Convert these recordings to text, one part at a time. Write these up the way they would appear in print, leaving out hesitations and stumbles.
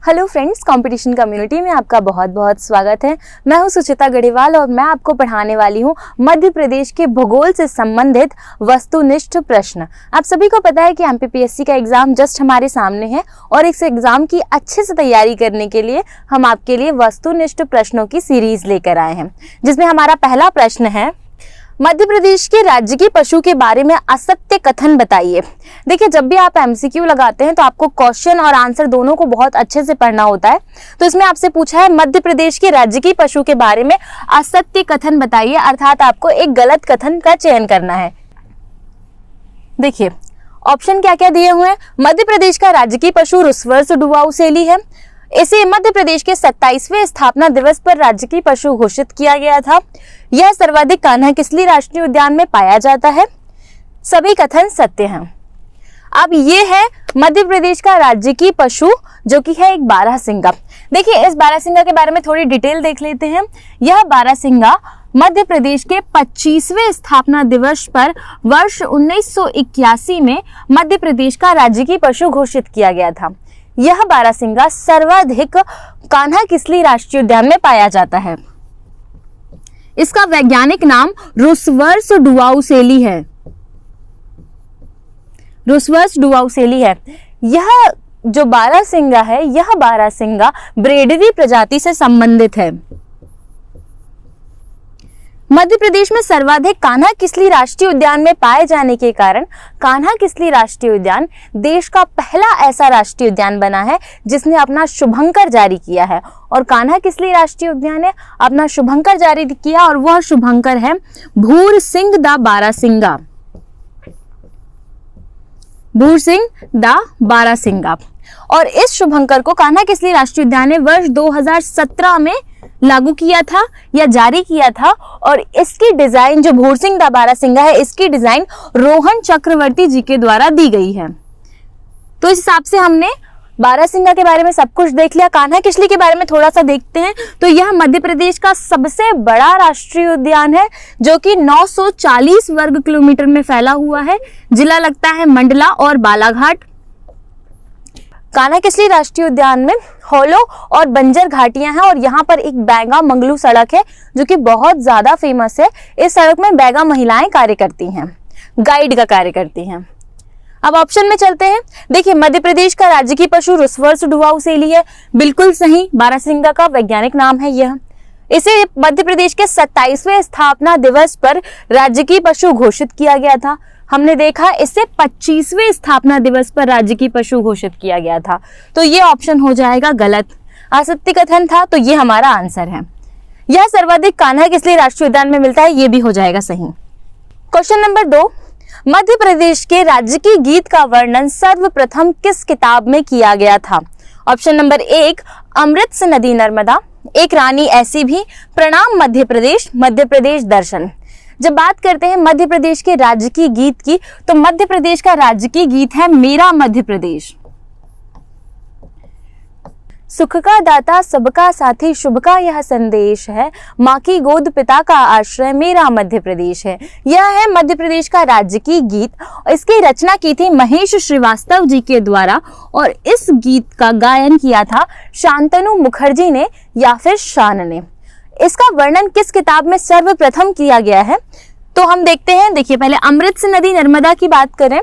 Hello friends, competition community में आपका बहुत बहुत स्वागत है। मैं हूं सुचिता गढ़ीवाल और मैं आपको पढ़ाने वाली हूं मध्य प्रदेश के भूगोल से संबंधित वस्तुनिष्ठ प्रश्न। आप सभी को पता है कि एमपीपीएससी का एग्जाम जस्ट हमारे सामने है और इस एग्जाम की अच्छे से तैयारी करने के लिए हम आपके लिए वस्तुनिष्ठ प्रश्नों की सीरीज लेकर आए हैं, जिसमें हमारा पहला प्रश्न है, मध्य प्रदेश के राज्य के पशु के बारे में असत्य कथन बताइए। देखिए, जब भी आप एमसीक्यू लगाते हैं तो आपको क्वेश्चन और आंसर दोनों को बहुत अच्छे से पढ़ना होता है। तो इसमें आपसे पूछा है मध्य प्रदेश के राज्य की पशु के बारे में असत्य कथन बताइए, अर्थात आपको एक गलत कथन का चयन करना है। देखिए ऑप्शन क्या क्या दिए हुए हैं। मध्य प्रदेश का राज्य की पशु रुस्वर्स डुवाउसेली है। इसे मध्य प्रदेश के 27वें स्थापना दिवस पर राज्य की पशु घोषित किया गया था। यह सर्वाधिक कान्हा-किसली राष्ट्रीय उद्यान में पाया जाता है। सभी कथन सत्य हैं। अब ये है मध्य प्रदेश का राज्य की पशु, जो कि है एक बारहसिंगा। देखिए, इस बारहसिंगा के बारे में थोड़ी डिटेल देख लेते हैं। यह बारहसिंगा मध्य प्रदेश के 25वें स्थापना दिवस पर वर्ष 1981 में मध्य प्रदेश का राज्य की पशु घोषित किया गया था। यह बारहसिंगा सर्वाधिक कान्हा-किसली राष्ट्रीय उद्यान में पाया जाता है। इसका वैज्ञानिक नाम रुस्वर्स डुवाउसेली है। रुस्वर्स डुवाउसेली है। यह जो बारहसिंगा है, यह बारहसिंगा ब्रेडरी प्रजाति से संबंधित है। मध्य प्रदेश में सर्वाधिक कान्हा-किसली राष्ट्रीय उद्यान में पाए जाने के कारण कान्हा-किसली राष्ट्रीय उद्यान देश का पहला ऐसा राष्ट्रीय उद्यान बना है जिसने अपना शुभंकर जारी किया है। और कान्हा-किसली राष्ट्रीय उद्यान ने अपना शुभंकर जारी किया और वह शुभंकर है भूरसिंह दा बारहसिंगा। भूरसिंह दा बारहसिंगा। और इस शुभंकर को कान्हा-किसली राष्ट्रीय उद्यान ने वर्ष 2017 में लागू किया था या जारी किया था। और इसकी डिजाइन, जो भूरसिंह दा बारहसिंगा है, इसकी डिजाइन रोहन चक्रवर्ती जी के द्वारा दी गई है। तो इस हिसाब से हमने बारहसिंगा के बारे में सब कुछ देख लिया। कान्हा-किसली के बारे में थोड़ा सा देखते हैं। तो यह मध्य प्रदेश का सबसे बड़ा राष्ट्रीय उद्यान है, जो कि 940 वर्ग किलोमीटर में फैला हुआ है। जिला लगता है मंडला और बालाघाट। कान्हा-किसली राष्ट्रीय उद्यान में होलो और बंजर घाटियां हैं और यहाँ पर एक बैगा मंगलू सड़क है, जो कि बहुत ज्यादा फेमस है। इस सड़क में बैगा महिलाएं कार्य करती हैं, गाइड का कार्य करती हैं। अब ऑप्शन में चलते हैं। देखिए, मध्य प्रदेश का राज्य की पशु रुस्वर्स डुवाउसेली है, बिल्कुल सही। बारहसिंगा का वैज्ञानिक नाम है यह। इसे मध्य प्रदेश के 27वें स्थापना दिवस पर राज्य की पशु घोषित किया गया था। हमने देखा इसे 25वें स्थापना दिवस पर राज्य की पशु घोषित किया गया था। तो ये ऑप्शन हो जाएगा गलत। असत्य कथन था, तो ये हमारा आंसर है। यह सर्वाधिक कान्हा-किसली राष्ट्रीय उद्यान में मिलता है, ये भी हो जाएगा सही। क्वेश्चन नंबर 2, मध्य प्रदेश के राज्य की गीत का वर्णन सर्वप्रथम किस किताब में किया गया था। ऑप्शन नंबर 1, अमृत से नदी नर्मदा, एक रानी ऐसी भी, प्रणाम मध्य प्रदेश दर्शन। जब बात करते हैं मध्य प्रदेश के राज्य की गीत की, तो मध्य प्रदेश का राज्य की गीत है मेरा मध्य प्रदेश। सुख का दाता सबका साथी, शुभ का यह संदेश है, माँ की गोद पिता का आश्रय, मेरा मध्य प्रदेश है। यह है मध्य प्रदेश का राज्य की गीत। इसकी रचना की थी महेश श्रीवास्तव जी के द्वारा और इस गीत का गायन किया था शांतनु मुखर्जी ने या फिर शान ने। इसका वर्णन किस किताब में सर्वप्रथम किया गया है, तो हम देखते हैं। देखिए, पहले अमृत से नदी नर्मदा की बात करें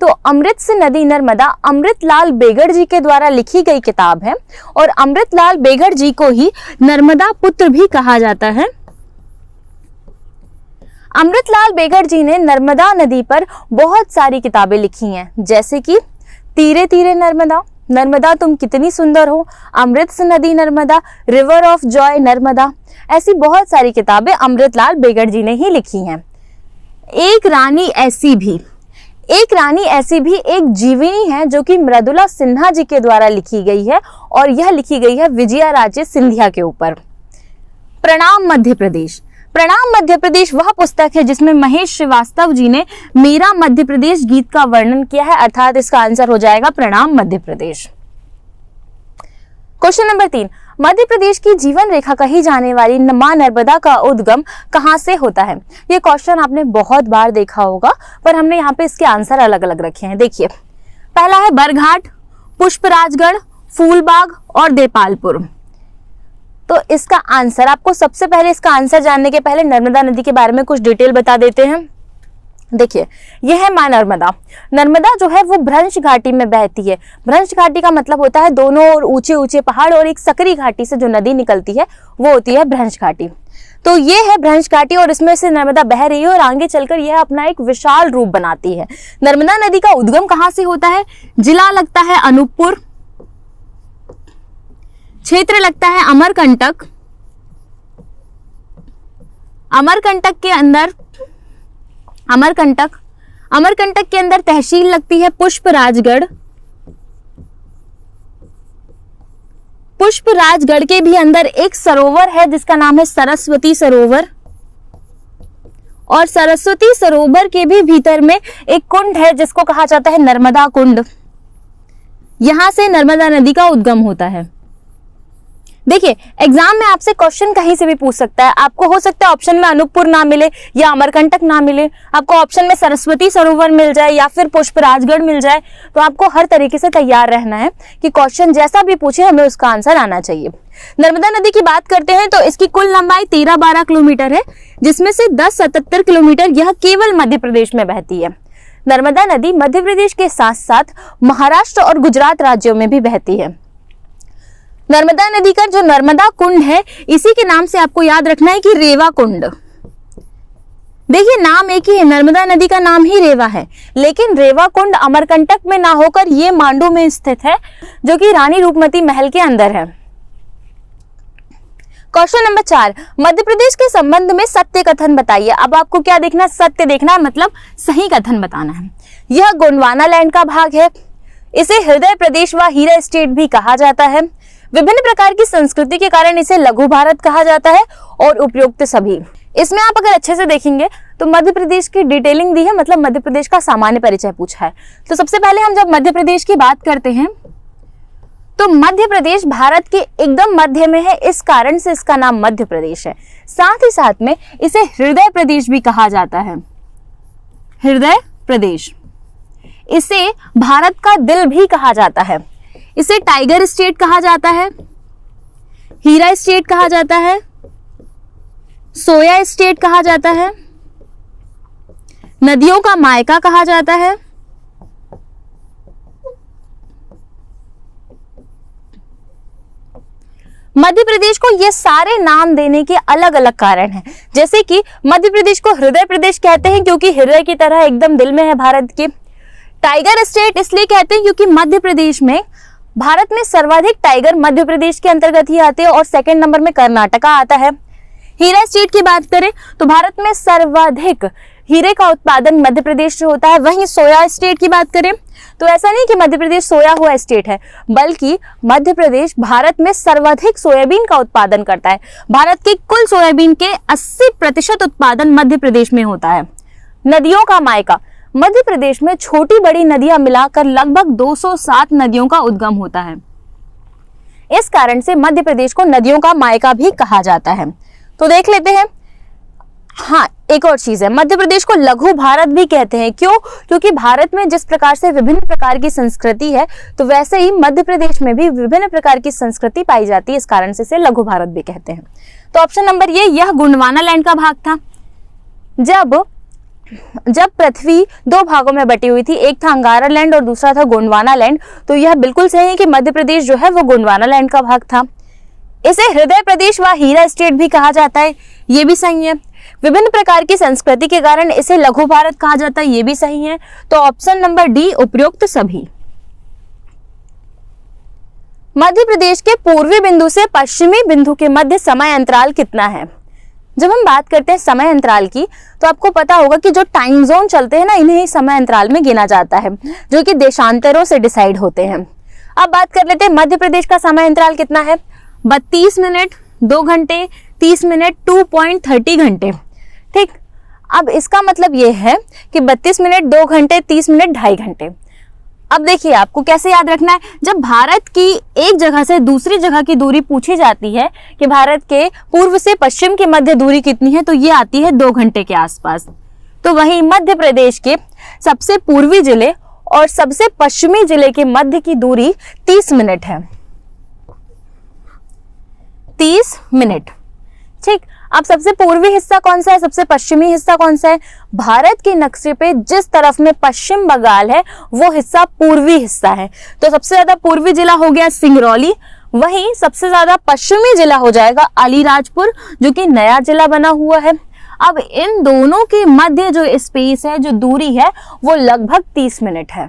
तो अमृत से नदी नर्मदा अमृतलाल बेगड़ जी के द्वारा लिखी गई किताब है और अमृतलाल बेगड़ जी को ही नर्मदा पुत्र भी कहा जाता है। अमृतलाल बेगड़ जी ने नर्मदा नदी पर बहुत सारी किताबें लिखी हैं, जैसे कि तीरे तीरे नर्मदा, नर्मदा तुम कितनी सुंदर हो, अमृत से नदी Narmada, river of Joy Narmada. ऐसी बहुत सारी किताबें अमृतलाल बेगड़ जी ने ही लिखी हैं। एक रानी ऐसी भी, एक रानी ऐसी भी एक जीवनी है, जो कि मृदुला सिन्हा जी के द्वारा लिखी गई है और यह लिखी गई है विजयाराजे सिंधिया के ऊपर। प्रणाम मध्य प्रदेश, प्रणाम मध्य प्रदेश वह पुस्तक है जिसमें महेश श्रीवास्तव जी ने मेरा मध्य प्रदेश गीत का वर्णन किया है, अर्थात इसका आंसर हो जाएगा प्रणाम मध्य प्रदेश। क्वेश्चन नंबर 3, मध्य प्रदेश की जीवन रेखा कही जाने वाली मां नर्मदा का उद्गम कहां से होता है। ये क्वेश्चन आपने बहुत बार देखा होगा, पर हमने यहाँ पे इसके आंसर अलग अलग रखे हैं। देखिए, पहला है बरघाट, पुष्पराजगढ़, फूलबाग और देपालपुर। तो इसका आंसर, आपको सबसे पहले इसका आंसर जानने के पहले नर्मदा नदी के बारे में कुछ डिटेल बता देते हैं। देखिए, यह है मां नर्मदा। नर्मदा जो है वो भ्रंश घाटी में बहती है। भ्रंश घाटी का मतलब होता है दोनों ओर ऊंचे ऊंचे पहाड़ और एक सकरी घाटी से जो नदी निकलती है वो होती है भ्रंश घाटी। तो ये है भ्रंश घाटी और इसमें से नर्मदा बह रही है और आगे चलकर यह अपना एक विशाल रूप बनाती है। नर्मदा नदी का उद्गम कहां से होता है? जिला लगता है अनूपपुर, क्षेत्र लगता है अमरकंटक, अमरकंटक के अंदर तहसील लगती है पुष्पराजगढ़। पुष्पराजगढ़ के भी अंदर एक सरोवर है जिसका नाम है सरस्वती सरोवर, और सरस्वती सरोवर के भी भीतर में एक कुंड है जिसको कहा जाता है नर्मदा कुंड। यहां से नर्मदा नदी का उद्गम होता है। देखिए, एग्जाम में आपसे क्वेश्चन कहीं से भी पूछ सकता है। आपको हो सकता है ऑप्शन में अनूपपुर ना मिले या अमरकंटक ना मिले, आपको ऑप्शन में सरस्वती सरोवर मिल जाए या फिर पुष्पराजगढ़ मिल जाए। तो आपको हर तरीके से तैयार रहना है कि क्वेश्चन जैसा भी पूछे हमें उसका आंसर आना चाहिए। नर्मदा नदी की बात करते हैं तो इसकी कुल लंबाई 13-12 किलोमीटर है, जिसमें से 10-77 किलोमीटर यह केवल मध्य प्रदेश में बहती है। नर्मदा नदी मध्य प्रदेश के साथ साथ महाराष्ट्र और गुजरात राज्यों में भी बहती है। नर्मदा नदी का जो नर्मदा कुंड है, इसी के नाम से आपको याद रखना है कि रेवा कुंड। देखिए, नाम एक ही है, नर्मदा नदी का नाम ही रेवा है, लेकिन रेवा कुंड अमरकंटक में ना होकर ये मांडू में स्थित है, जो कि रानी रूपमती महल के अंदर है। क्वेश्चन नंबर 4, मध्य प्रदेश के संबंध में सत्य कथन बताइए। अब आपको क्या देखना? सत्य देखना है, मतलब सही कथन बताना है। यह गोंडवाना लैंड का भाग है। इसे हृदय प्रदेश व हीरा स्टेट भी कहा जाता है। विभिन्न प्रकार की संस्कृति के कारण इसे लघु भारत कहा जाता है, और उपयुक्त सभी। इसमें आप अगर अच्छे से देखेंगे तो मध्य प्रदेश की डिटेलिंग दी है, मतलब मध्य प्रदेश का सामान्य परिचय पूछा है। तो सबसे पहले हम जब मध्य प्रदेश की बात करते हैं तो मध्य प्रदेश भारत के एकदम मध्य में है, इस कारण से इसका नाम मध्य प्रदेश है। साथ ही साथ में इसे हृदय प्रदेश भी कहा जाता है। हृदय प्रदेश, इसे भारत का दिल भी कहा जाता है। इसे टाइगर स्टेट कहा जाता है, हीरा स्टेट कहा जाता है, सोया स्टेट कहा जाता है, नदियों का मायका कहा जाता है, मध्य प्रदेश को ये सारे नाम देने के अलग अलग कारण हैं। जैसे कि मध्य प्रदेश को हृदय प्रदेश कहते हैं क्योंकि हृदय की तरह एकदम दिल में है भारत के। टाइगर स्टेट इसलिए कहते हैं क्योंकि मध्य प्रदेश में, भारत में सर्वाधिक टाइगर मध्य प्रदेश के अंतर्गत ही आते हैं, और सेकंड नंबर में कर्नाटका आता है। हीरा स्टेट की बात करें तो भारत में सर्वाधिक हीरे का उत्पादन मध्य प्रदेश से होता है। वहीं सोया स्टेट की बात करें तो ऐसा नहीं कि मध्य प्रदेश सोया हुआ स्टेट है, बल्कि मध्य प्रदेश भारत में सर्वाधिक सोयाबीन का उत्पादन करता है। भारत के कुल सोयाबीन के 80% उत्पादन मध्य प्रदेश में होता है। नदियों का मायका, मध्य प्रदेश में छोटी बड़ी नदियां मिलाकर लगभग 207 नदियों का उद्गम होता है। इस कारण से मध्य प्रदेश को नदियों का मायका भी कहा जाता है। तो देख लेते हैं। हाँ, एक और चीज है, मध्य प्रदेश को लघु भारत भी कहते हैं। क्यों? क्योंकि भारत में जिस प्रकार से विभिन्न प्रकार की संस्कृति है, तो वैसे ही मध्य प्रदेश में भी विभिन्न प्रकार की संस्कृति पाई जाती है, इस कारण से इसे लघु भारत भी कहते हैं। तो ऑप्शन नंबर ये, यह गोंडवाना लैंड का भाग था। जब पृथ्वी दो भागों में बटी हुई थी, एक था अंगारा लैंड और दूसरा था गोंडवाना लैंड, तो यह बिल्कुल सही है कि मध्य प्रदेश जो है वो गोंडवाना लैंड का भाग था। इसे हृदय प्रदेश व हीरा स्टेट भी कहा जाता है, ये भी सही है। विभिन्न प्रकार की संस्कृति के कारण इसे लघु भारत कहा जाता है, ये भी सही है। तो ऑप्शन नंबर डी, उपयुक्त सभी। मध्य प्रदेश के पूर्वी बिंदु से पश्चिमी बिंदु के मध्य समय अंतराल कितना है? जब हम बात करते हैं समय अंतराल की, तो आपको पता होगा कि जो टाइम जोन चलते हैं ना, इन्हें ही समय अंतराल में गिना जाता है, जो कि देशांतरों से डिसाइड होते हैं। अब बात कर लेते हैं मध्य प्रदेश का समय अंतराल कितना है। 32 मिनट 2 घंटे 30 मिनट 2.30 घंटे। ठीक, अब इसका मतलब ये है कि 32 मिनट 2 घंटे 30 मिनट 2.5 घंटे। अब देखिए, आपको कैसे याद रखना है, जब भारत की एक जगह से दूसरी जगह की दूरी पूछी जाती है कि भारत के पूर्व से पश्चिम की मध्य दूरी कितनी है, तो ये आती है 2 घंटे के आसपास। तो वहीं मध्य प्रदेश के सबसे पूर्वी जिले और सबसे पश्चिमी जिले के मध्य की दूरी 30 मिनट है। 30 मिनट। ठीक, अब सबसे पूर्वी हिस्सा कौन सा है, सबसे पश्चिमी हिस्सा कौन सा है? भारत के नक्शे पे जिस तरफ में पश्चिम बंगाल है वो हिस्सा पूर्वी हिस्सा है। तो सबसे ज्यादा पूर्वी जिला हो गया सिंगरौली, वहीं सबसे ज्यादा पश्चिमी जिला हो जाएगा अलीराजपुर, जो कि नया जिला बना हुआ है। अब इन दोनों के मध्य जो स्पेस है, जो दूरी है, वो लगभग 30 मिनट है।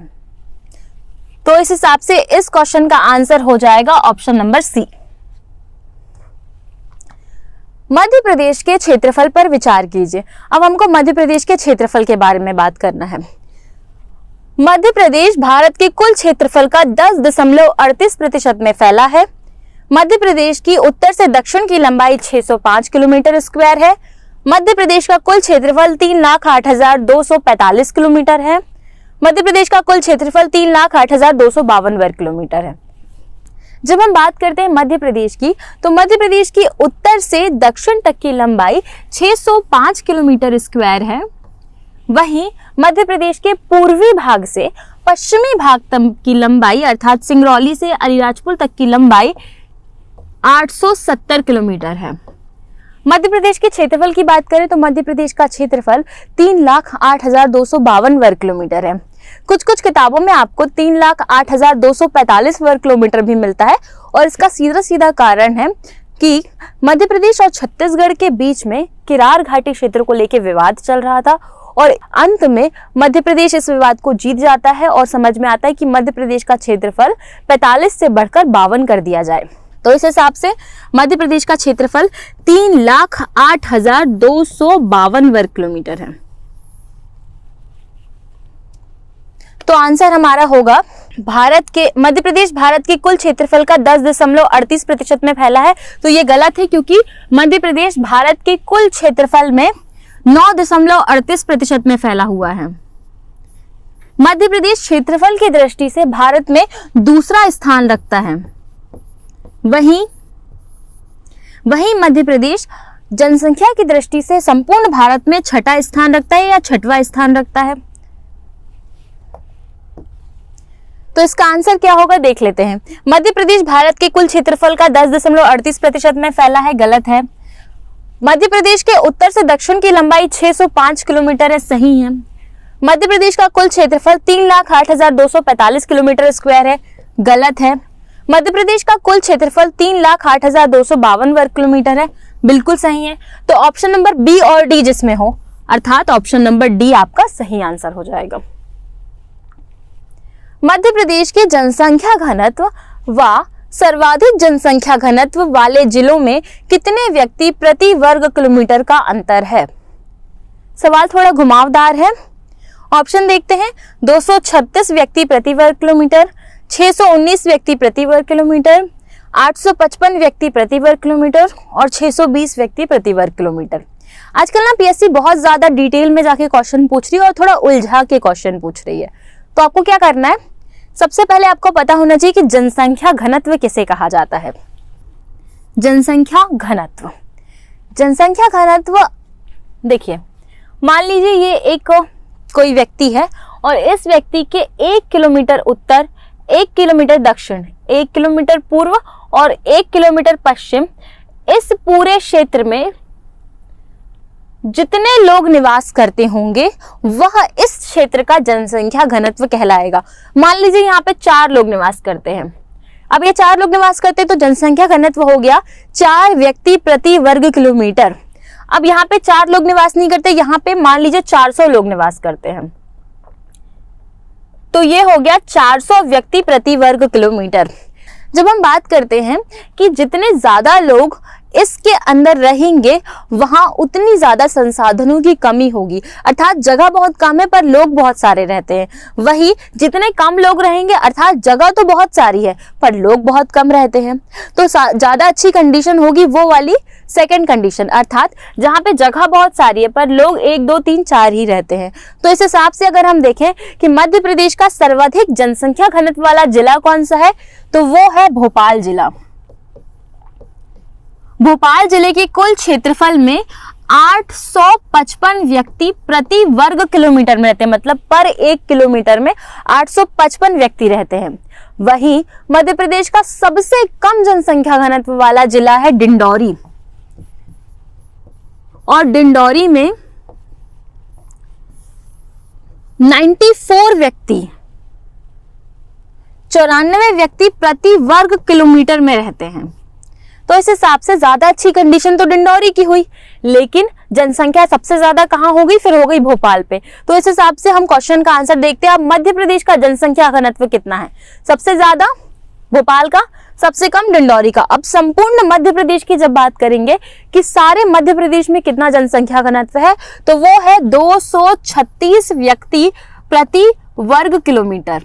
तो इस हिसाब से इस क्वेश्चन का आंसर हो जाएगा ऑप्शन नंबर सी। मध्य प्रदेश के क्षेत्रफल पर विचार कीजिए। अब हमको मध्य प्रदेश के क्षेत्रफल के बारे में बात करना है। मध्य प्रदेश भारत के कुल क्षेत्रफल का 10.38% में फैला है। मध्य प्रदेश की उत्तर से दक्षिण की लंबाई 605 किलोमीटर स्क्वायर है। मध्य प्रदेश का कुल क्षेत्रफल 3,08,245 किलोमीटर है। मध्य प्रदेश का कुल क्षेत्रफल 3,08,252 वर्ग किलोमीटर है। जब हम बात करते हैं मध्य प्रदेश की, तो मध्य प्रदेश की उत्तर से दक्षिण तक की लंबाई 605 किलोमीटर स्क्वायर है। वहीं मध्य प्रदेश के पूर्वी भाग से पश्चिमी भाग तक की लंबाई, अर्थात सिंगरौली से अलीराजपुर तक की लंबाई 870 किलोमीटर है। मध्य प्रदेश के क्षेत्रफल की बात करें तो मध्य प्रदेश का क्षेत्रफल 3,08,252 वर्ग किलोमीटर है। कुछ किताबों में आपको 3,08,245 वर्ग किलोमीटर भी मिलता है, और इसका सीधा सीधा कारण है कि मध्य प्रदेश और छत्तीसगढ़ के बीच में किरार घाटी क्षेत्र को लेकर विवाद चल रहा था, और अंत में मध्य प्रदेश इस विवाद को जीत जाता है और समझ में आता है कि मध्य प्रदेश का क्षेत्रफल 45 से बढ़कर 52 कर दिया जाए। तो इस हिसाब से मध्य प्रदेश का क्षेत्रफल 3,08,252 वर्ग किलोमीटर है। तो आंसर हमारा होगा मध्य प्रदेश भारत के कुल क्षेत्रफल का 10.38% में फैला है। तो ये गलत है, क्योंकि मध्य प्रदेश भारत के कुल क्षेत्रफल में 9.38% में फैला हुआ है। मध्य प्रदेश क्षेत्रफल की दृष्टि से भारत में दूसरा स्थान रखता है। वहीं मध्य प्रदेश जनसंख्या की दृष्टि से संपूर्ण भारत में छठा स्थान रखता है या छठवां स्थान रखता है। तो इसका आंसर क्या होगा, देख लेते हैं। मध्य प्रदेश भारत के कुल क्षेत्रफल का 10.38% में फैला है, गलत है। मध्य प्रदेश के उत्तर से दक्षिण की लंबाई 605 किलोमीटर है, सही है। मध्य प्रदेश का कुल क्षेत्रफल 3,08,245 किलोमीटर स्क्वायर है, गलत है। मध्य प्रदेश का कुल क्षेत्रफल 3,08,252 वर्ग किलोमीटर है, बिल्कुल सही है। तो ऑप्शन नंबर बी और डी जिसमें हो, अर्थात ऑप्शन नंबर डी आपका सही आंसर हो जाएगा। मध्य प्रदेश के जनसंख्या घनत्व व सर्वाधिक जनसंख्या घनत्व वाले जिलों में कितने व्यक्ति प्रति वर्ग किलोमीटर का अंतर है? सवाल थोड़ा घुमावदार है। ऑप्शन देखते हैं। 236 व्यक्ति प्रति वर्ग किलोमीटर, 619 व्यक्ति प्रति वर्ग किलोमीटर, 855 व्यक्ति प्रति वर्ग किलोमीटर और 620 व्यक्ति प्रति वर्ग किलोमीटर। आजकल ना पीएससी बहुत ज्यादा डिटेल में जाके क्वेश्चन पूछ रही है और थोड़ा उलझा के क्वेश्चन पूछ रही है। तो आपको क्या करना है, सबसे पहले आपको पता होना चाहिए कि जनसंख्या घनत्व किसे कहा जाता है। जनसंख्या घनत्व देखिए, मान लीजिए ये एक कोई व्यक्ति है और इस व्यक्ति के 1 किलोमीटर उत्तर, 1 किलोमीटर दक्षिण, 1 किलोमीटर पूर्व और 1 किलोमीटर पश्चिम, इस पूरे क्षेत्र में जितने लोग निवास करते होंगे वह इस क्षेत्र का जनसंख्या घनत्व कहलाएगा। मान लीजिए यहाँ पे 4 लोग निवास करते हैं। अब ये 4 लोग निवास करते हैं तो जनसंख्या घनत्व हो गया 4 व्यक्ति प्रति वर्ग किलोमीटर। अब यहाँ पे 4 लोग निवास नहीं करते, यहाँ पे मान लीजिए 400 लोग निवास करते हैं, तो ये हो गया 400 व्यक्ति प्रति वर्ग किलोमीटर। जब हम बात करते हैं कि जितने ज्यादा लोग इसके अंदर रहेंगे वहां उतनी ज्यादा संसाधनों की कमी होगी, अर्थात जगह बहुत कम है पर लोग बहुत सारे रहते हैं। वही जितने कम लोग रहेंगे, अर्थात जगह तो बहुत सारी है पर लोग बहुत कम रहते हैं, तो ज्यादा अच्छी कंडीशन होगी वो वाली सेकंड कंडीशन, अर्थात जहां पे जगह बहुत सारी है पर लोग 1 2 3 4 ही रहते हैं। तो इस हिसाब से अगर हम देखें कि मध्य प्रदेश का सर्वाधिक जनसंख्या घनत्व वाला जिला कौन सा है, तो वो है भोपाल जिला। भोपाल जिले के कुल क्षेत्रफल में 855 व्यक्ति प्रति वर्ग किलोमीटर में रहते हैं, मतलब पर 1 किलोमीटर में 855 व्यक्ति रहते हैं। वहीं मध्य प्रदेश का सबसे कम जनसंख्या घनत्व वाला जिला है डिंडौरी, और डिंडौरी में 94 व्यक्ति 94 व्यक्ति प्रति वर्ग किलोमीटर में रहते हैं। तो इस हिसाब से ज्यादा अच्छी कंडीशन तो डिंडौरी की हुई, लेकिन जनसंख्या सबसे ज्यादा कहाँ होगी, फिर हो गई भोपाल पे। तो इस हिसाब से हम क्वेश्चन का आंसर देखते हैं। अब मध्य प्रदेश का जनसंख्या घनत्व कितना है, सबसे ज्यादा भोपाल का, सबसे कम डिंडौरी का। अब संपूर्ण मध्य प्रदेश की जब बात करेंगे कि सारे मध्य प्रदेश में कितना जनसंख्या घनत्व है, तो वो है 236 व्यक्ति प्रति वर्ग किलोमीटर।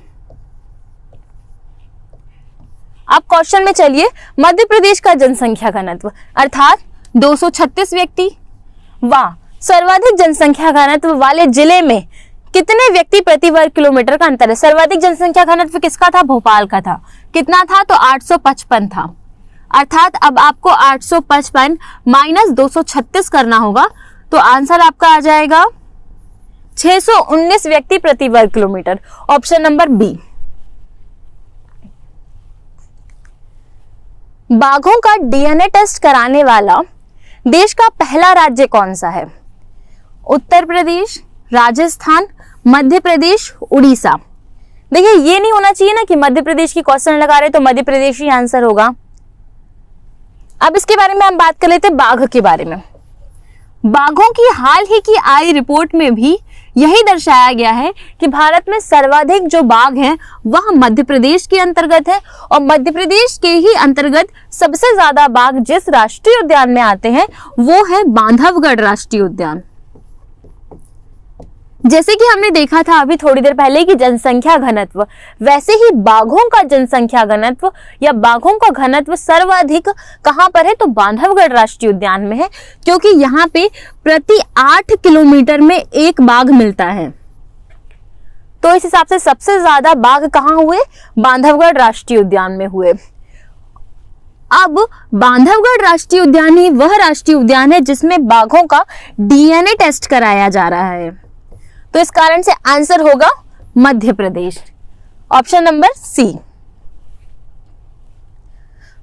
अब क्वेश्चन में चलिए, मध्य प्रदेश का जनसंख्या घनत्व अर्थात 236 व्यक्ति व सर्वाधिक जनसंख्या घनत्व वाले जिले में कितने व्यक्ति प्रति वर्ग किलोमीटर का अंतर है। सर्वाधिक जनसंख्या घनत्व किसका था, भोपाल का था। कितना था, तो 855 था। अर्थात अब आपको 855 माइनस 236 करना होगा, तो आंसर आपका आ जाएगा 619 व्यक्ति प्रति वर्ग किलोमीटर। Option number B. बाघों का डीएनए टेस्ट कराने वाला देश का पहला राज्य कौन सा है। उत्तर प्रदेश, राजस्थान, मध्य प्रदेश, उड़ीसा। देखिए ये नहीं होना चाहिए ना कि मध्य प्रदेश की क्वेश्चन लगा रहे तो मध्य प्रदेश ही आंसर होगा। अब इसके बारे में हम बात कर लेते हैं बाघ के बारे में। बाघों की हाल ही की आई रिपोर्ट में भी यही दर्शाया गया है कि भारत में सर्वाधिक जो बाघ हैं वह मध्य प्रदेश के अंतर्गत है, और मध्य प्रदेश के ही अंतर्गत सबसे ज्यादा बाघ जिस राष्ट्रीय उद्यान में आते हैं वो है बांधवगढ़ राष्ट्रीय उद्यान। जैसे कि हमने देखा था अभी थोड़ी देर पहले कि जनसंख्या घनत्व, वैसे ही बाघों का जनसंख्या घनत्व या बाघों का घनत्व सर्वाधिक कहां पर है, तो बांधवगढ़ राष्ट्रीय उद्यान में है, क्योंकि यहाँ पे प्रति 8 किलोमीटर में एक बाघ मिलता है। तो इस हिसाब से सबसे ज्यादा बाघ कहां हुए, बांधवगढ़ राष्ट्रीय उद्यान में हुए। अब बांधवगढ़ राष्ट्रीय उद्यान ही वह राष्ट्रीय उद्यान है जिसमें बाघों का डीएनए टेस्ट कराया जा रहा है। तो इस कारण से आंसर होगा मध्य प्रदेश। ऑप्शन नंबर सी।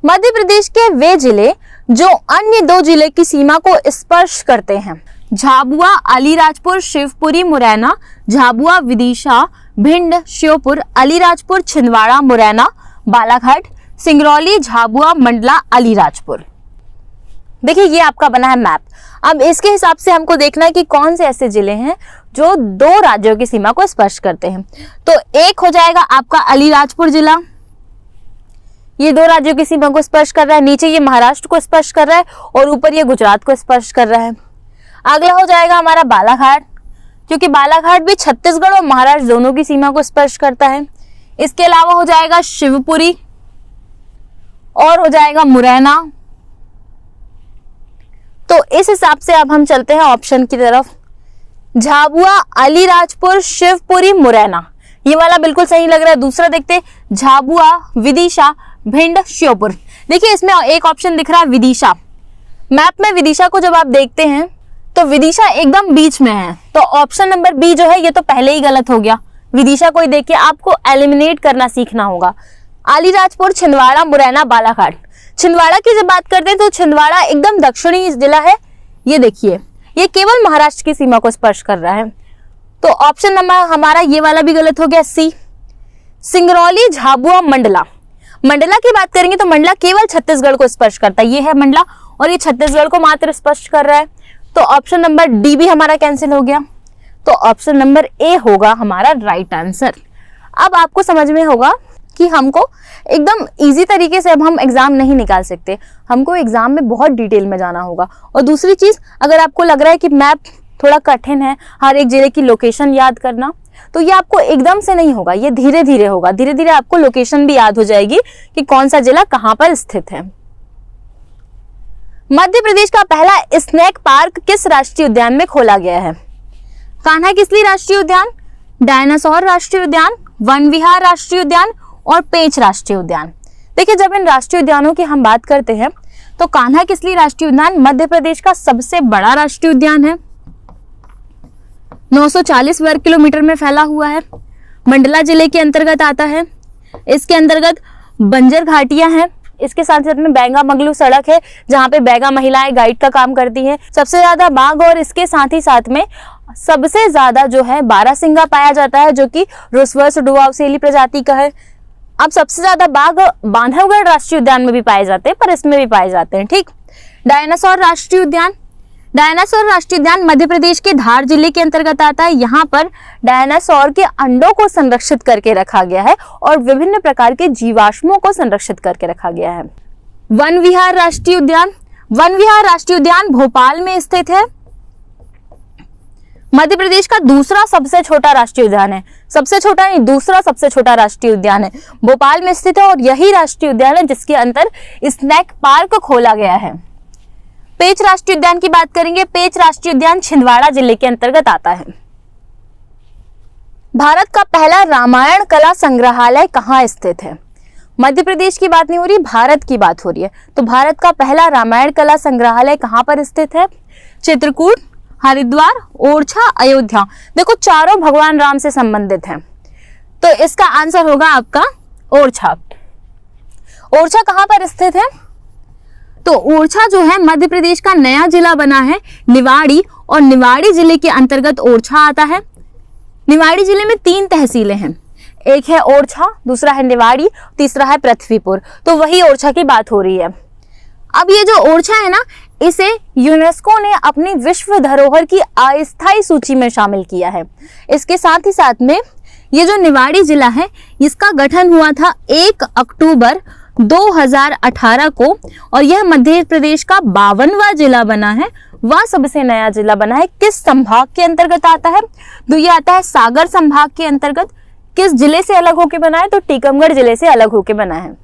मध्य प्रदेश के वे जिले जो अन्य 2 जिले की सीमा को स्पर्श करते हैं, झाबुआ, अलीराजपुर, शिवपुरी, मुरैना, झाबुआ, विदिशा, भिंड, श्योपुर, अलीराजपुर, छिंदवाड़ा, मुरैना, बालाघाट, सिंगरौली, झाबुआ, मंडला, अलीराजपुर। देखिए ये आपका बना है मैप। अब इसके हिसाब से हमको देखना है कि कौन से ऐसे जिले हैं जो 2 राज्यों की सीमा को स्पर्श करते हैं। तो एक हो जाएगा आपका अलीराजपुर जिला, ये 2 राज्यों की सीमा को स्पर्श कर रहा है, नीचे ये महाराष्ट्र को स्पर्श कर रहा है और ऊपर ये गुजरात को स्पर्श कर रहा है। अगला हो जाएगा हमारा बालाघाट, क्योंकि बालाघाट भी छत्तीसगढ़ और महाराष्ट्र दोनों की सीमा को स्पर्श करता है। इसके अलावा हो जाएगा शिवपुरी और हो जाएगा मुरैना। तो इस हिसाब से अब हम चलते हैं ऑप्शन की तरफ, झाबुआ, अलीराजपुर, शिवपुरी, मुरैना। ये वाला बिल्कुल सही लग रहा है। दूसरा देखते हैं, झाबुआ, विदिशा, भिंड, श्योपुर। देखिए इसमें एक ऑप्शन दिख रहा है विदिशा। मैप में विदिशा को जब आप देखते हैं तो विदिशा एकदम बीच में है, तो ऑप्शन नंबर बी जो है ये तो पहले ही गलत हो गया। विदिशा को देखिए आपको एलिमिनेट करना सीखना होगा। अलीराजपुर, छिंदवाड़ा, मुरैना, बालाघाट। छिंदवाड़ा की जब बात करते हैं तो छिंदवाड़ा एकदम दक्षिणी जिला है। ये देखिए ये केवल महाराष्ट्र की सीमा को स्पर्श कर रहा है, तो ऑप्शन नंबर हमारा ये वाला भी गलत हो गया, सी। सिंगरौली, झाबुआ, मंडला। मंडला की बात करेंगे तो मंडला केवल छत्तीसगढ़ को स्पर्श करता है, ये है मंडला, और ये छत्तीसगढ़ को मात्र स्पर्श कर रहा है। तो ऑप्शन नंबर डी भी हमारा कैंसिल हो गया। तो ऑप्शन नंबर ए होगा हमारा राइट आंसर। अब आपको समझ में होगा कि हमको एकदम इजी तरीके से अब हम एग्जाम नहीं निकाल सकते, हमको एग्जाम में बहुत डिटेल में जाना होगा। और दूसरी चीज, अगर आपको लग रहा है कि मैप थोड़ा कठिन है, हर एक जिले की लोकेशन याद करना, तो ये आपको एकदम से नहीं होगा, ये धीरे धीरे होगा। धीरे धीरे आपको लोकेशन भी याद हो जाएगी कि कौन सा जिला कहां पर स्थित है। मध्य प्रदेश का पहला स्नेक पार्क किस राष्ट्रीय उद्यान में खोला गया है। कान्हा किसली राष्ट्रीय उद्यान, डायनासोर राष्ट्रीय उद्यान, वन विहार राष्ट्रीय उद्यान और पेंच राष्ट्रीय उद्यान। देखिए जब इन राष्ट्रीय उद्यानों की हम बात करते हैं तो कान्हा किसली राष्ट्रीय उद्यान मध्य प्रदेश का सबसे बड़ा राष्ट्रीय उद्यान है, 940 वर्ग किलोमीटर में फैला हुआ है, मंडला जिले के अंतर्गत आता है। इसके अंतर्गत बंजर घाटियां हैं, इसके साथ साथ में बैगा मगलू सड़क है जहाँ पे बैगा महिलाएं गाइड का काम करती हैं। सबसे ज्यादा बाघ और इसके साथ ही साथ में सबसे ज्यादा जो है बारहसिंगा पाया जाता है, जो कि रोसवर्स डुआउसेली प्रजाति का है। अब सबसे ज्यादा बाघ बांधवगढ़ राष्ट्रीय उद्यान में भी पाए जाते हैं, पर इसमें भी पाए जाते हैं। ठीक। डायनासोर राष्ट्रीय उद्यान, डायनासोर राष्ट्रीय उद्यान मध्य प्रदेश के धार जिले के अंतर्गत आता है। यहाँ पर डायनासोर के अंडों को संरक्षित करके रखा गया है और विभिन्न प्रकार के जीवाश्मों को संरक्षित करके रखा गया है। वन विहार राष्ट्रीय उद्यान, वन विहार राष्ट्रीय उद्यान भोपाल में स्थित है। मध्य प्रदेश का दूसरा सबसे छोटा राष्ट्रीय उद्यान है, सबसे छोटा नहीं, दूसरा सबसे छोटा राष्ट्रीय उद्यान है, भोपाल में स्थित है। और यही राष्ट्रीय उद्यान है जिसके अंदर स्नैक पार्क खोला गया है। पेंच राष्ट्रीय उद्यान की बात करेंगे। पेंच राष्ट्रीय उद्यान छिंदवाड़ा जिले के अंतर्गत आता है। भारत का पहला रामायण कला संग्रहालय कहाँ स्थित है? मध्य प्रदेश की बात नहीं हो रही, भारत की बात हो रही है। तो भारत का पहला रामायण कला संग्रहालय कहाँ पर स्थित है? चित्रकूट, हरिद्वार, ओरछा, अयोध्या। देखो चारों भगवान राम से संबंधित हैं, तो इसका आंसर होगा आपका ओरछा। ओरछा कहाँ पर स्थित है? तो ओरछा जो है मध्य प्रदेश का नया जिला बना है, निवाड़ी, और निवाड़ी जिले के अंतर्गत ओरछा आता है। निवाड़ी जिले में 3 तहसीलें हैं, एक है ओरछा, दूसरा है निवाड़ी, तीसरा है पृथ्वीपुर। तो वही ओरछा की बात हो रही है। अब ये जो ओरछा है ना, इसे यूनेस्को ने अपनी विश्व धरोहर की अस्थायी सूची में शामिल किया है। इसके साथ ही साथ में ये जो निवाड़ी जिला है, इसका गठन हुआ था 1 अक्टूबर 2018 को, और यह मध्य प्रदेश का 52वां जिला बना है। वह सबसे नया जिला बना है। किस संभाग के अंतर्गत आता है? तो ये आता है सागर संभाग के अंतर्गत। किस जिले से अलग होकर बना है? तो टीकमगढ़ जिले से अलग होकर बना है।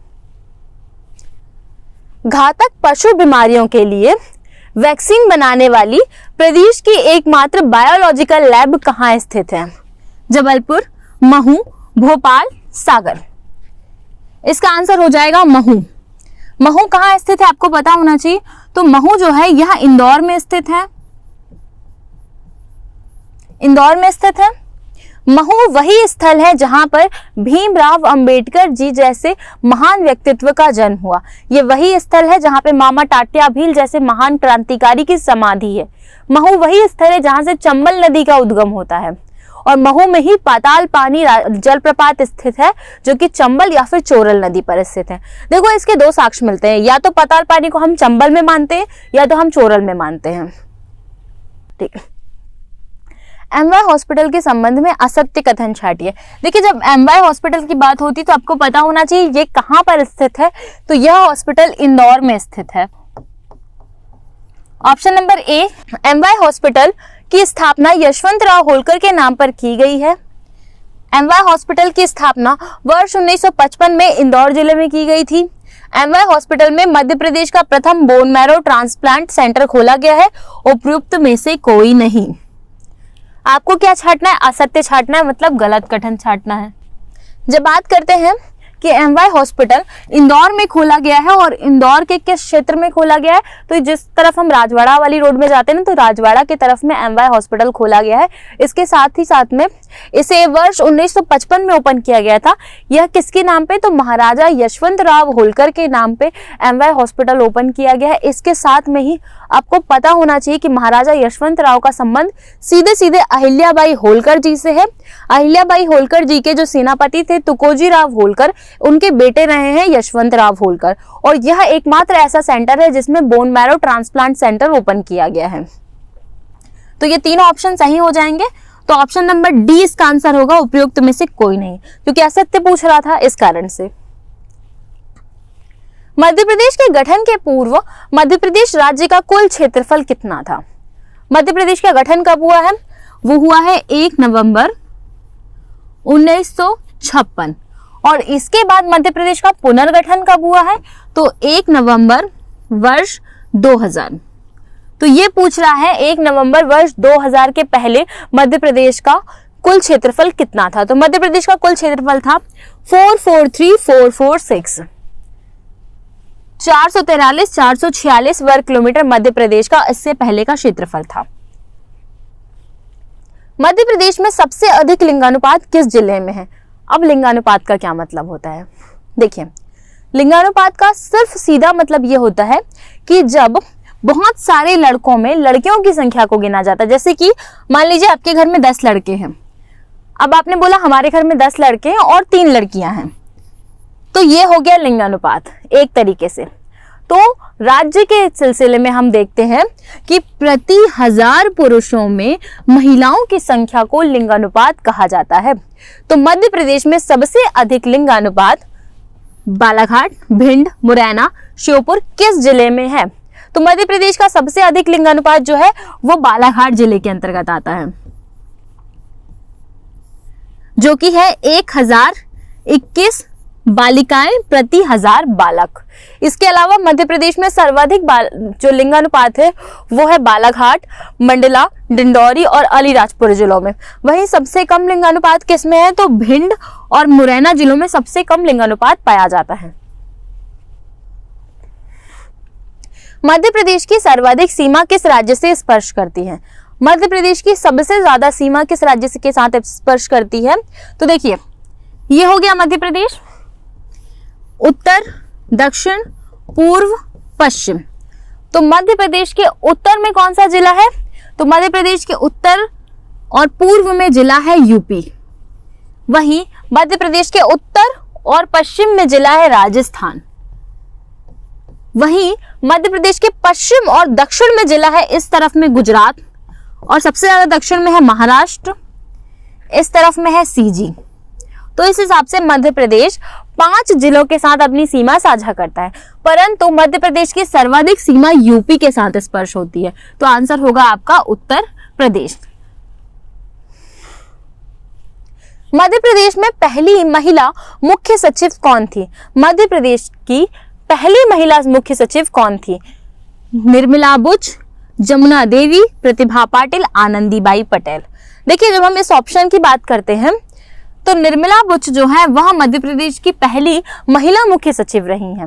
घातक पशु बीमारियों के लिए वैक्सीन बनाने वाली प्रदेश की एकमात्र बायोलॉजिकल लैब कहाँ स्थित है? जबलपुर, महू, भोपाल, सागर। इसका आंसर हो जाएगा महू। महू कहाँ स्थित है आपको पता होना चाहिए। तो महू जो है यह इंदौर में स्थित है। इंदौर में स्थित है। महू वही स्थल है जहां पर भीमराव अंबेडकर जी जैसे महान व्यक्तित्व का जन्म हुआ। ये वही स्थल है जहां पे मामा टाट्या भील जैसे महान क्रांतिकारी की समाधि है। महू वही स्थल है जहां से चंबल नदी का उद्गम होता है, और महू में ही पाताल पानी जलप्रपात स्थित है, जो कि चंबल या फिर चोरल नदी पर स्थित है। देखो इसके 2 साक्ष्य मिलते हैं, या तो पाताल पानी को हम चंबल में मानते हैं या तो हम चोरल में मानते हैं। ठीक है। एमवाय हॉस्पिटल के संबंध में असत्य कथन छाटिए। देखिए जब एमवाय हॉस्पिटल की बात होती है तो आपको पता होना चाहिए ये कहां पर स्थित है। तो यह हॉस्पिटल इंदौर में स्थित है। Option number A, MY hospital की स्थापना यशवंतराव होलकर के नाम पर की गई है। एमवाय हॉस्पिटल की स्थापना वर्ष 1955 में इंदौर जिले में की गई थी। एमवाय हॉस्पिटल में मध्य प्रदेश का प्रथम बोन मैरो ट्रांसप्लांट सेंटर खोला गया है। उपयुक्त में से कोई नहीं। आपको क्या छाटना है? असत्य छाटना है, मतलब गलत कथन छाटना है। जब बात करते हैं कि एमवाय हॉस्पिटल इंदौर में खोला गया है और इंदौर के किस क्षेत्र में खोला गया है, तो जिस तरफ हम राजवाड़ा वाली रोड में जाते हैं ना, तो राजवाड़ा की तरफ में एमवाय हॉस्पिटल खोला गया है। इसके साथ ही साथ में इसे वर्ष 1955 में ओपन किया गया था। यह किसके नाम पे? तो महाराजा यशवंतराव होलकर के नाम पे एमवाय हॉस्पिटल ओपन किया गया है। इसके साथ में ही आपको पता होना चाहिए कि महाराजा यशवंतराव का संबंध सीधे सीधे अहिल्याबाई होलकर जी से है। अहिल्याबाई होलकर जी के जो सेनापति थे तुकोजी राव होलकर, उनके बेटे रहे हैं यशवंतराव होलकर। और यह एकमात्र ऐसा सेंटर है जिसमें bone marrow transplant centre open किया गया है। तो ये तीनों ऑप्शन सही हो जाएंगे। तो ऑप्शन नंबर डी इसका आंसर होगा, उपयुक्त में से कोई नहीं, क्योंकि असत्य पूछ रहा था इस कारण से। मध्य प्रदेश के गठन के पूर्व मध्य प्रदेश राज्य का कुल क्षेत्रफल कितना था? मध्य प्रदेश का गठन कब हुआ है? वो हुआ है 1 नवंबर 1956। और इसके बाद मध्य प्रदेश का पुनर्गठन कब हुआ है? तो 1 नवंबर वर्ष 2000। तो ये पूछ रहा है 1 नवंबर वर्ष 2000 के पहले मध्य प्रदेश का कुल क्षेत्रफल कितना था? तो मध्य प्रदेश का कुल क्षेत्रफल था 443446। 446 वर्ग किलोमीटर मध्य प्रदेश का इससे पहले का क्षेत्रफल था। मध्य प्रदेश में सबसे अधिक लिंगानुपात किस जिले में है? अब लिंगानुपात का क्या मतलब होता है? देखिए, लिंगानुपात का सिर्फ सीधा मतलब ये होता है कि जब बहुत सारे लड़कों में लड़कियों की संख्या को गिना जाता है। जैसे कि मान लीजिए आपके घर में 10 लड़के हैं, अब आपने बोला हमारे घर में 10 लड़के हैं और 3 लड़कियां हैं, तो ये हो गया लिंगानुपात एक तरीके से। तो राज्य के सिलसिले में हम देखते हैं कि प्रति 1000 पुरुषों में महिलाओं की संख्या को लिंगानुपात कहा जाता है। तो मध्य प्रदेश में सबसे अधिक लिंगानुपात बालाघाट, भिंड, मुरैना, श्योपुर किस जिले में है? तो मध्य प्रदेश का सबसे अधिक लिंगानुपात जो है वो बालाघाट जिले के अंतर्गत आता है, जो कि है 1021 बालिकाएं प्रति 1000 बालक। इसके अलावा मध्य प्रदेश में सर्वाधिक जो लिंगानुपात है वो है बालाघाट, मंडला, डिंडौरी और अलीराजपुर जिलों में। वहीं सबसे कम लिंगानुपात किस में है? तो भिंड और मुरैना जिलों में सबसे कम लिंगानुपात पाया जाता है। मध्य प्रदेश की सर्वाधिक सीमा किस राज्य से स्पर्श करती है? मध्य प्रदेश की सबसे ज्यादा सीमा किस राज्य के साथ स्पर्श करती है? तो देखिए, ये हो गया मध्य प्रदेश, उत्तर, दक्षिण, पूर्व, पश्चिम। तो मध्य प्रदेश के उत्तर में कौन सा जिला है? तो मध्य प्रदेश के उत्तर और पूर्व में जिला है यूपी। वहीं मध्य प्रदेश के उत्तर और पश्चिम में जिला है राजस्थान। वहीं मध्य प्रदेश के पश्चिम और दक्षिण में जिला है इस तरफ में गुजरात, और सबसे ज्यादा दक्षिण में है महाराष्ट्र, इस तरफ में है सीजी। तो इस हिसाब से मध्य प्रदेश 5 जिलों के साथ अपनी सीमा साझा करता है, परंतु मध्य प्रदेश की सर्वाधिक सीमा यूपी के साथ स्पर्श होती है। तो आंसर होगा आपका उत्तर प्रदेश। मध्य प्रदेश में पहली महिला मुख्य सचिव कौन थी? मध्य प्रदेश की पहली महिला मुख्य सचिव कौन थी? निर्मला बुच, जमुना देवी, प्रतिभा पाटिल, आनंदीबाई पटेल। देखिए, जब हम इस ऑप्शन की बात करते हैं तो निर्मला बुच जो है वह मध्य प्रदेश की पहली महिला मुख्य सचिव रही हैं।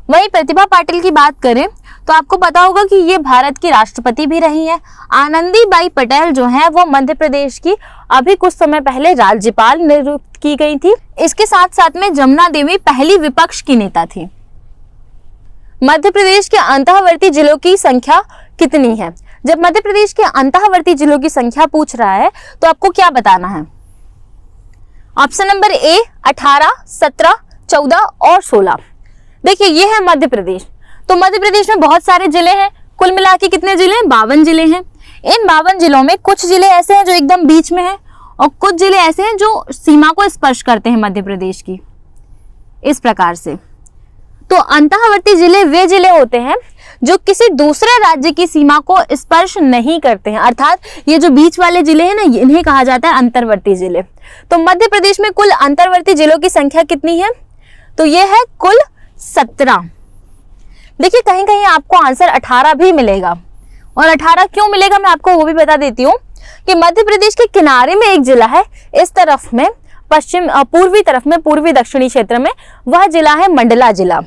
वहीं प्रतिभा पाटिल की बात करें तो आपको पता होगा कि ये भारत की राष्ट्रपति भी रही हैं। आनंदीबाई पटेल जो है वो मध्य प्रदेश की अभी कुछ समय पहले राज्यपाल नियुक्त की गई थी। इसके साथ साथ में जमुना देवी पहली विपक्ष की नेता थी। मध्य प्रदेश के अंतःवर्ती जिलों की संख्या कितनी है? जब मध्य प्रदेश के अंतःवर्ती जिलों की संख्या पूछ रहा है तो आपको क्या बताना है? ऑप्शन नंबर ए 18, 17, 14 और 16। देखिए, ये है मध्य प्रदेश। तो मध्य प्रदेश में बहुत सारे जिले हैं, कुल मिला के कितने जिले हैं? 52 जिले हैं। इन 52 जिलों में कुछ जिले ऐसे हैं जो एकदम बीच में हैं और कुछ जिले ऐसे हैं जो सीमा को स्पर्श करते हैं मध्य प्रदेश की, इस प्रकार से। तो अंतःवर्ती जिले वे जिले होते हैं जो किसी दूसरे राज्य की सीमा को स्पर्श नहीं करते हैं, अर्थात ये जो बीच वाले जिले हैं ना, इन्हें कहा जाता है अंतर्वर्ती जिले। तो मध्य प्रदेश में कुल अंतर्वर्ती जिलों की संख्या कितनी है? तो ये है कुल 17। देखिए, कहीं कहीं आपको आंसर 18 भी मिलेगा, और 18 क्यों मिलेगा मैं आपको वो भी बता देती हूँ कि मध्य प्रदेश के किनारे में एक जिला है, इस तरफ में पूर्वी तरफ में, पूर्वी दक्षिणी क्षेत्र में, वह जिला है मंडला जिला।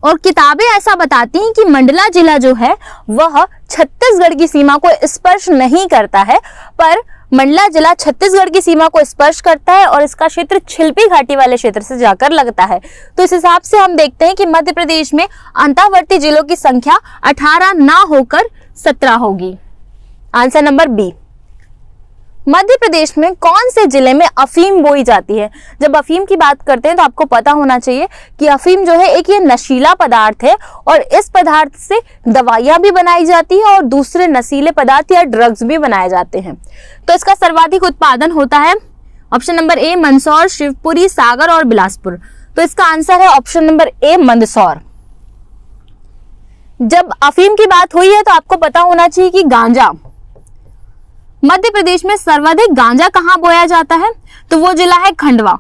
और किताबें ऐसा बताती हैं कि मंडला जिला जो है वह छत्तीसगढ़ की सीमा को स्पर्श नहीं करता है, पर मंडला जिला छत्तीसगढ़ की सीमा को स्पर्श करता है और इसका क्षेत्र छिलपी घाटी वाले क्षेत्र से जाकर लगता है। तो इस हिसाब से हम देखते हैं कि मध्य प्रदेश में अंतःवर्ती जिलों की संख्या 18 ना होकर 17 होगी। Answer number B. Madhya Pradesh में कौन से जिले में अफीम बोई जाती है? जब अफीम की बात करते हैं तो आपको पता होना चाहिए कि अफीम जो है एक ये नशीला पदार्थ है और इस पदार्थ से दवाइयां भी बनाई जाती है और दूसरे नशीले पदार्थ या ड्रग्स भी बनाए जाते हैं। तो इसका सर्वाधिक उत्पादन होता है option number A Mandsaur, Shivpuri, Sagar और बिलासपुर। तो इसका आंसर है ऑप्शन नंबर ए मंदसौर। जब अफीम की बात हुई है तो आपको पता होना चाहिए कि गांजा, मध्य प्रदेश में सर्वाधिक गांजा कहां बोया जाता है? तो वो जिला है खंडवा।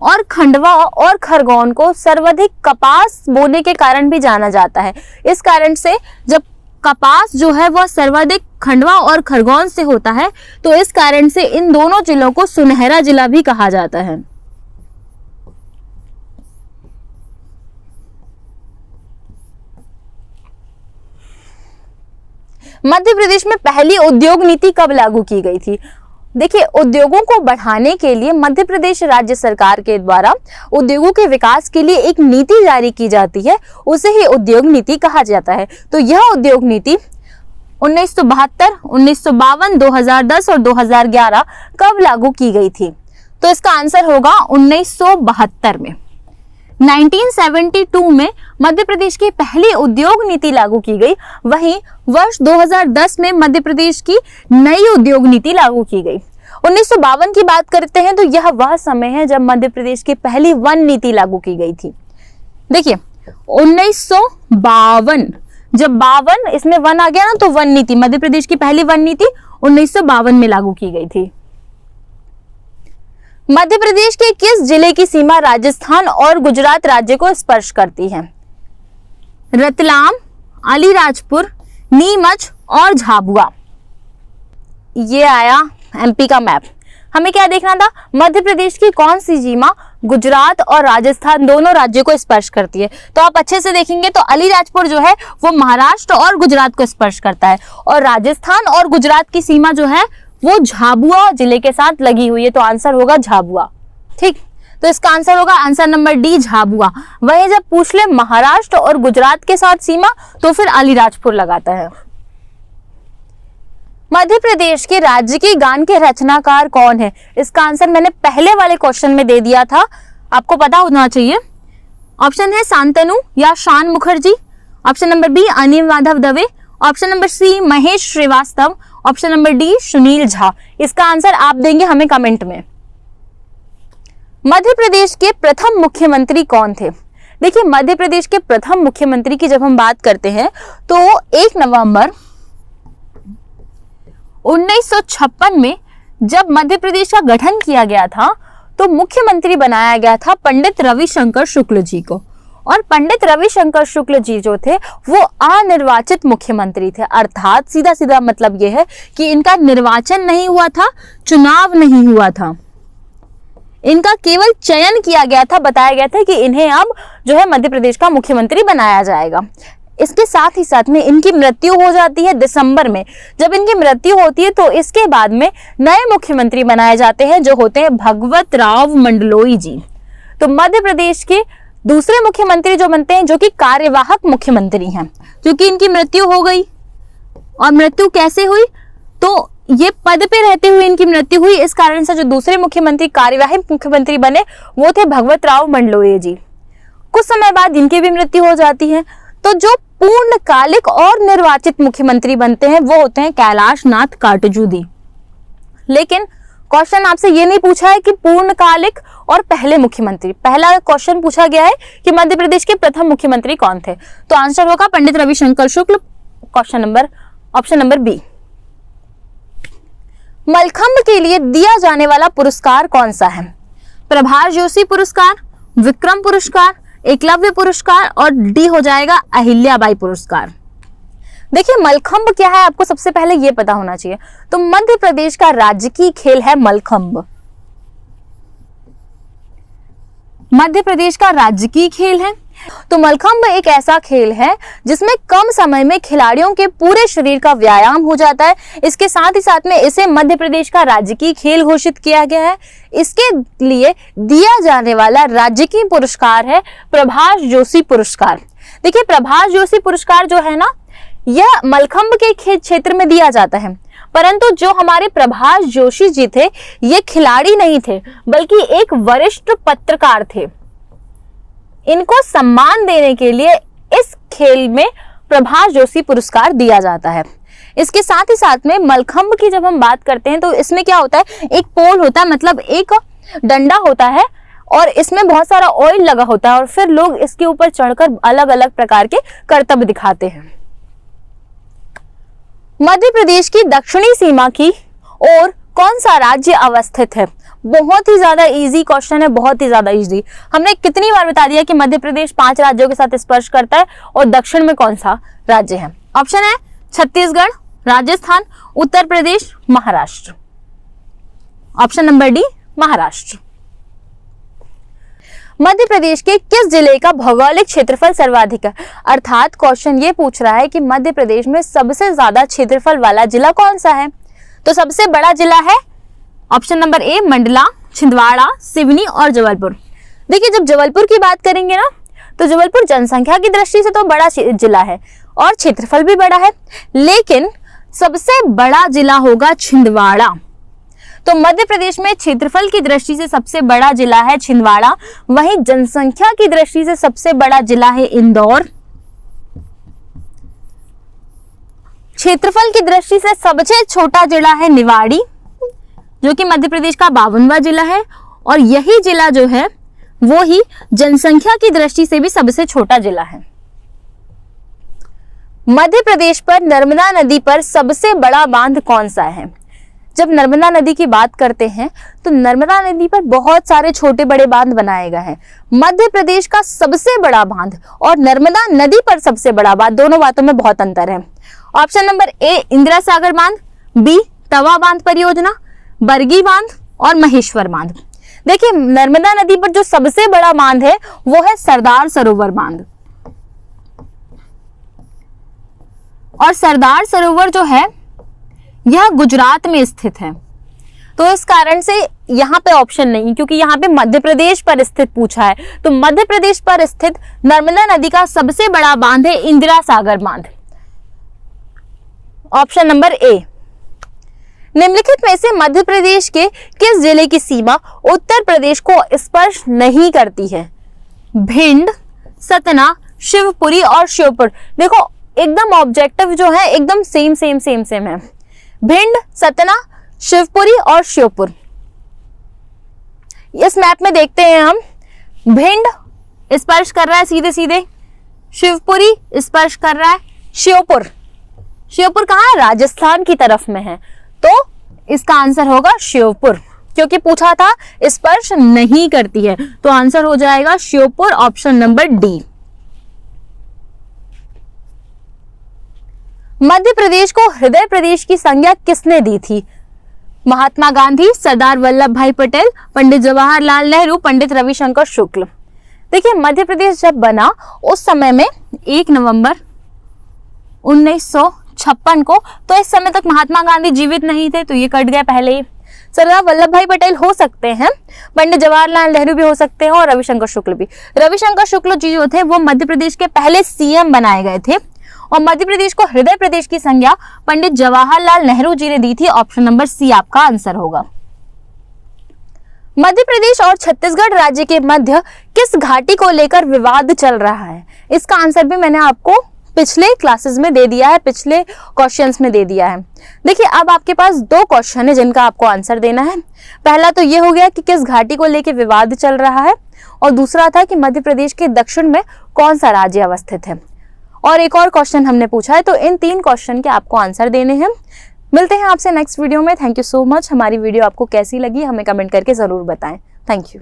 और खंडवा और खरगोन को सर्वाधिक कपास बोने के कारण भी जाना जाता है। इस कारण से जब कपास जो है वह सर्वाधिक खंडवा और खरगोन से होता है, तो इस कारण से इन दोनों जिलों को सुनहरा जिला भी कहा जाता है। मध्य प्रदेश में पहली उद्योग नीति कब लागू की गई थी? देखिए, उद्योगों को बढ़ाने के लिए मध्य प्रदेश राज्य सरकार के द्वारा उद्योगों के विकास के लिए एक नीति जारी की जाती है, उसे ही उद्योग नीति कहा जाता है। तो यह उद्योग नीति 1972, 1952, 2010 और 2011 कब लागू की गई थी? तो इसका आंसर होगा 1972 में। 1972 में मध्य प्रदेश की पहली उद्योग नीति लागू की गई। वहीं वर्ष 2010 में मध्य प्रदेश की नई उद्योग नीति लागू की गई। 1952 की बात करते हैं तो यह वह समय है जब मध्य प्रदेश की पहली वन नीति लागू की गई थी। देखिए, 1952, जब 52 इसमें वन आ गया ना, तो वन नीति, मध्य प्रदेश की पहली वन नीति 1952 में लागू की गई थी। मध्य प्रदेश के किस जिले की सीमा राजस्थान और गुजरात राज्य को स्पर्श करती है? रतलाम, अलीराजपुर, नीमच और झाबुआ। ये आया एमपी का मैप। हमें क्या देखना था? मध्य प्रदेश की कौन सी सीमा गुजरात और राजस्थान दोनों राज्यों को स्पर्श करती है। तो आप अच्छे से देखेंगे तो अलीराजपुर जो है वो महाराष्ट्र और गुजरात को स्पर्श करता है, और राजस्थान और गुजरात की सीमा जो है वो झाबुआ जिले के साथ लगी हुई है। तो आंसर होगा झाबुआ। ठीक, तो इसका आंसर होगा आंसर नंबर डी, झाबुआ। वहीं जब पूछ ले महाराष्ट्र और गुजरात के साथ सीमा, तो फिर अलीराजपुर लगाता है। मध्य प्रदेश के राज्य की गान के रचनाकार कौन है? इसका आंसर मैंने पहले वाले क्वेश्चन में दे दिया था, आपको पता होना चाहिए। ऑप्शन है शांतनु या Shaan Mukherjee, option number B Anil Madhav Dave, option number C Mahesh Shrivastava, option number D Sunil Jha. इसका आंसर आप देंगे हमें कमेंट में। मध्य प्रदेश के प्रथम मुख्यमंत्री कौन थे? देखिए, मध्य प्रदेश के प्रथम मुख्यमंत्री की जब हम बात करते हैं तो 1 नवंबर 1956 में जब मध्य प्रदेश का गठन किया गया था तो मुख्यमंत्री बनाया गया था पंडित रविशंकर शुक्ल जी को। और पंडित रविशंकर शुक्ल जी जो थे वो अनिर्वाचित मुख्यमंत्री थे, अर्थात सीधा सीधा मतलब यह है कि इनका निर्वाचन नहीं हुआ था, चुनाव नहीं हुआ था, इनका केवल चयन किया गया था। बताया गया था कि इन्हें अब जो है मध्य प्रदेश का मुख्यमंत्री बनाया जाएगा। इसके साथ ही साथ में इनकी मृत्यु हो जाती है दिसंबर में। जब इनकी मृत्यु होती है तो इसके बाद में नए मुख्यमंत्री बनाए जाते हैं जो होते हैं भगवत राव मंडलोई जी। तो मध्य प्रदेश के दूसरे मुख्यमंत्री जो बनते हैं, जो कि कार्यवाहक मुख्यमंत्री हैं, क्योंकि इनकी मृत्यु हो गई। और मृत्यु कैसे हुई? तो ये पद पे रहते हुए इनकी मृत्यु हुई। इस कारण से जो दूसरे मुख्यमंत्री कार्यवाहक मुख्यमंत्री बने वो थे भगवत राव मंडलोई जी। कुछ समय बाद इनकी भी मृत्यु हो जाती है। तो जो पूर्णकालिक और निर्वाचित मुख्यमंत्री बनते हैं वो होते हैं कैलाश नाथ काटजूदी। लेकिन क्वेश्चन आपसे ये नहीं पूछा है कि पूर्णकालिक और पहले मुख्यमंत्री। पहला क्वेश्चन पूछा गया है कि मध्य प्रदेश के प्रथम मुख्यमंत्री कौन थे। तो आंसर होगा Pandit Ravishankar Shukla, option number B. Mallakhamb के लिए दिया जाने वाला पुरस्कार कौन सा है? प्रभाष जोशी पुरस्कार, विक्रम पुरस्कार, एकलव्य पुरस्कार और डी हो जाएगा अहिल्याबाई पुरस्कार। देखिए, मलखंब क्या है आपको सबसे पहले ये पता होना चाहिए। तो मध्य प्रदेश का राजकीय खेल है मलखंब। मध्य प्रदेश का राजकीय खेल है। तो मलखंब एक ऐसा खेल है जिसमें कम समय में खिलाड़ियों के पूरे शरीर का व्यायाम हो जाता है। इसके साथ ही साथ में इसे मध्य प्रदेश का राजकीय खेल घोषित किया गया है। इसके लिए दिया जाने वाला राजकीय पुरस्कार है प्रभाष जोशी पुरस्कार। देखिए, प्रभाष जोशी पुरस्कार जो है ना, यह मलखंब के क्षेत्र में दिया जाता है, परंतु जो हमारे प्रभाष जोशी जी थे ये खिलाड़ी नहीं थे बल्कि एक वरिष्ठ पत्रकार थे। इनको सम्मान देने के लिए इस खेल में प्रभाष जोशी पुरस्कार दिया जाता है। इसके साथ ही साथ में मलखंब की जब हम बात करते हैं तो इसमें क्या होता है, एक पोल होता है, मतलब एक डंडा होता है और इसमें बहुत सारा ऑयल लगा होता है और फिर लोग इसके ऊपर चढ़कर अलग अलग प्रकार के करतब दिखाते हैं। मध्य प्रदेश की दक्षिणी सीमा की ओर कौन सा राज्य अवस्थित है? बहुत ही ज्यादा इजी क्वेश्चन है, बहुत ही ज्यादा इजी। हमने कितनी बार बता दिया कि मध्य प्रदेश 5 राज्यों के साथ स्पर्श करता है और दक्षिण में कौन सा राज्य है? ऑप्शन है Chhattisgarh, Rajasthan, Uttar Pradesh, Maharashtra. Option number D Maharashtra. Madhya Pradesh के किस जिले का भौगोलिक क्षेत्रफल सर्वाधिक है? अर्थात क्वेश्चन ये पूछ रहा है कि मध्य प्रदेश में सबसे ज्यादा क्षेत्रफल वाला जिला कौन सा है? तो सबसे बड़ा जिला है ऑप्शन नंबर ए मंडला, छिंदवाड़ा, सिवनी और जबलपुर। देखिए जब जबलपुर की बात करेंगे ना तो जबलपुर जनसंख्या की दृष्टि से तो बड़ा जिला है और क्षेत्रफल भी बड़ा है, लेकिन सबसे बड़ा जिला होगा छिंदवाड़ा। तो मध्य प्रदेश में क्षेत्रफल की दृष्टि से सबसे बड़ा जिला है छिंदवाड़ा, वहीं जनसंख्या की दृष्टि से सबसे बड़ा जिला है इंदौर। क्षेत्रफल की दृष्टि से सबसे छोटा जिला है निवाड़ी, जो कि मध्य प्रदेश का 52वां जिला है, और यही जिला जो है वो ही जनसंख्या की दृष्टि से भी सबसे छोटा जिला है। मध्य प्रदेश पर नर्मदा नदी पर सबसे बड़ा बांध कौन सा है? जब नर्मदा नदी की बात करते हैं तो नर्मदा नदी पर बहुत सारे छोटे बड़े बांध बनाए गए हैं। मध्य प्रदेश का सबसे बड़ा बांध और नर्मदा नदी पर सबसे बड़ा बांध, दोनों बातों में बहुत अंतर है। ऑप्शन नंबर ए इंदिरा सागर बांध, बी तवा बांध परियोजना, बरगी बांध और महेश्वर बांध। देखिए नर्मदा नदी पर जो सबसे बड़ा बांध है वो है सरदार सरोवर बांध, और सरदार सरोवर जो है यह गुजरात में स्थित है। तो इस कारण से यहाँ पे ऑप्शन नहीं, क्योंकि यहाँ पे मध्य प्रदेश पर स्थित पूछा है। तो मध्य प्रदेश पर स्थित नर्मदा नदी का सबसे बड़ा बांध है इंदिरा सागर बांध, ऑप्शन नंबर ए। निम्नलिखित में से मध्य प्रदेश के किस जिले की सीमा उत्तर प्रदेश को स्पर्श नहीं करती है? भिंड, सतना, शिवपुरी और श्योपुर। देखो एकदम ऑब्जेक्टिव जो है एकदम सेम है। भिंड, सतना, शिवपुरी और श्योपुर। इस मैप में देखते हैं हम, भिंड स्पर्श कर रहा है सीधे सीधे, शिवपुरी स्पर्श कर रहा है, श्योपुर कहाँ है? राजस्थान की तरफ में है। तो इसका आंसर होगा श्योपुर, क्योंकि पूछा था स्पर्श नहीं करती है, तो आंसर हो जाएगा Sheopur, option number D. Madhya Pradesh को हृदय प्रदेश की संज्ञा किसने दी थी? महात्मा गांधी, सरदार वल्लभ भाई पटेल, पंडित जवाहरलाल नेहरू, पंडित रविशंकर शुक्ल। देखिए मध्य प्रदेश जब बना उस समय में 1 नवंबर 1956 को, तो इस समय तक महात्मा गांधी जीवित नहीं थे, तो ये कट गए पहले ही। सरदार वल्लभ भाई पटेल हो सकते हैं, पंडित जवाहरलाल नेहरू भी हो सकते हैं, और रविशंकर शुक्ल भी। रविशंकर शुक्ल जी जो थे वो मध्य प्रदेश के पहले सीएम बनाए गए थे, और मध्य प्रदेश को हृदय प्रदेश की संज्ञा पंडित जवाहरलाल नेहरू जी ने दी थी। ऑप्शन नंबर सी आपका आंसर होगा। मध्य प्रदेश और छत्तीसगढ़ राज्य के मध्य किस घाटी को लेकर विवाद चल रहा है? इसका आंसर भी मैंने आपको पिछले क्लासेस में दे दिया है, पिछले क्वेश्चंस में दे दिया है। देखिए अब आपके पास 2 क्वेश्चन है जिनका आपको आंसर देना है। पहला तो ये हो गया कि किस घाटी को लेकर विवाद चल रहा है, और दूसरा था कि मध्य प्रदेश के दक्षिण में कौन सा राज्य अवस्थित है, और एक और क्वेश्चन हमने पूछा है। तो इन 3 क्वेश्चन के आपको आंसर देने हैं। मिलते हैं आपसे नेक्स्ट वीडियो में। Thank you so much. हमारी वीडियो आपको कैसी लगी हमें कमेंट करके जरूर बताएं। Thank you.